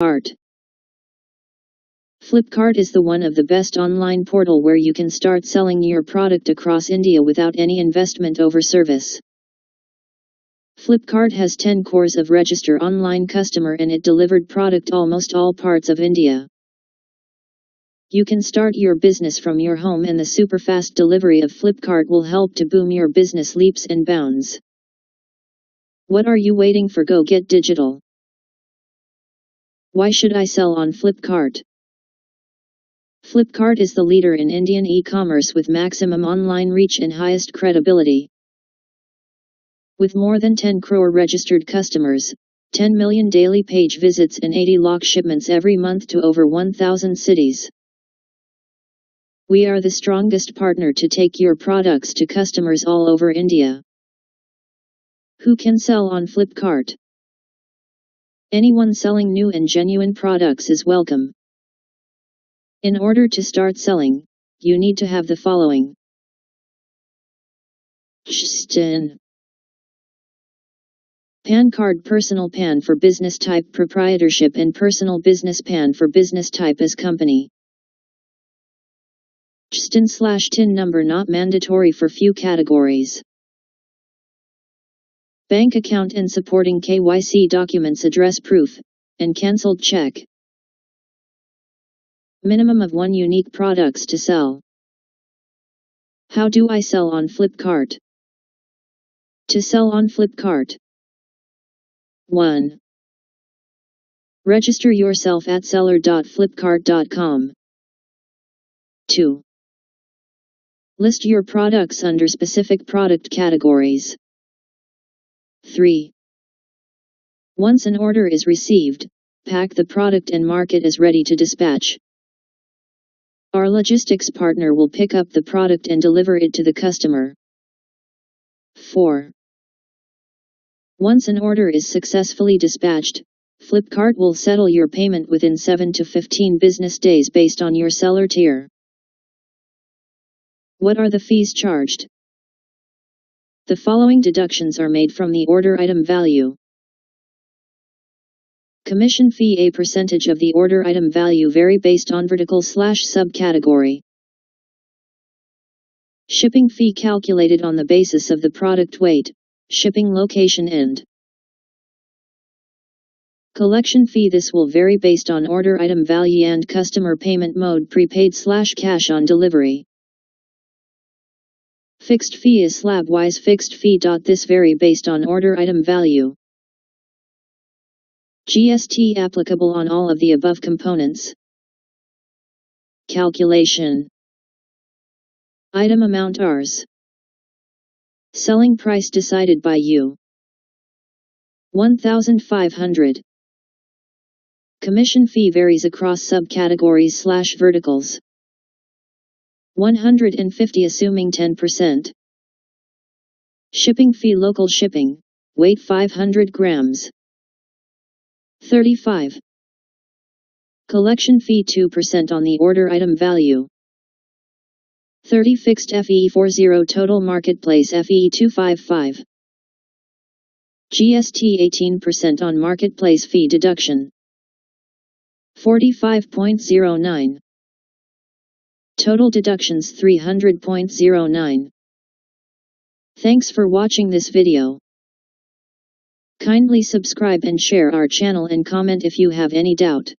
Flipkart. Flipkart is the one of the best online portal where you can start selling your product across India without any investment over service. Flipkart has 10 cores of register online customer and it delivered product almost all parts of India. You can start your business from your home and the super fast delivery of Flipkart will help to boom your business leaps and bounds. What are you waiting for? Go get digital. Why should I sell on Flipkart? Flipkart is the leader in Indian e-commerce with maximum online reach and highest credibility. With more than 10 crore registered customers, 10 million daily page visits and 80 lakh shipments every month to over 1,000 cities. We are the strongest partner to take your products to customers all over India. Who can sell on Flipkart? Anyone selling new and genuine products is welcome. In order to start selling, you need to have the following. PAN card, personal PAN for business type proprietorship and personal business PAN for business type as company. TIN number not mandatory for few categories. Bank account and supporting KYC documents, address proof, and cancelled check. Minimum of 1 unique products to sell. How do I sell on Flipkart? To sell on Flipkart. 1. Register yourself at seller.flipkart.com. 2. List your products under specific product categories. 3. Once an order is received, pack the product and mark it as ready to dispatch. Our logistics partner will pick up the product and deliver it to the customer. 4. Once an order is successfully dispatched, Flipkart will settle your payment within 7 to 15 business days based on your seller tier. What are the fees charged? The following deductions are made from the order item value. Commission fee. A percentage of the order item value vary based on vertical/subcategory. Shipping fee calculated on the basis of the product weight, shipping location and collection fee. This will vary based on order item value and customer payment mode, prepaid/cash on delivery. Fixed fee is slab-wise fixed fee. This vary based on order item value. GST applicable on all of the above components. Calculation. Item amount Rs. Selling price decided by you. 1,500. Commission fee varies across subcategories/verticals. 150 assuming 10%. Shipping fee. Local shipping, weight 500 grams. 35. Collection fee 2% on the order item value. 30. Fixed FE 40. Total marketplace FE 255. GST 18% on marketplace fee deduction. 45.09. Total deductions 300.09. Thanks for watching this video. Kindly subscribe and share our channel and comment if you have any doubt.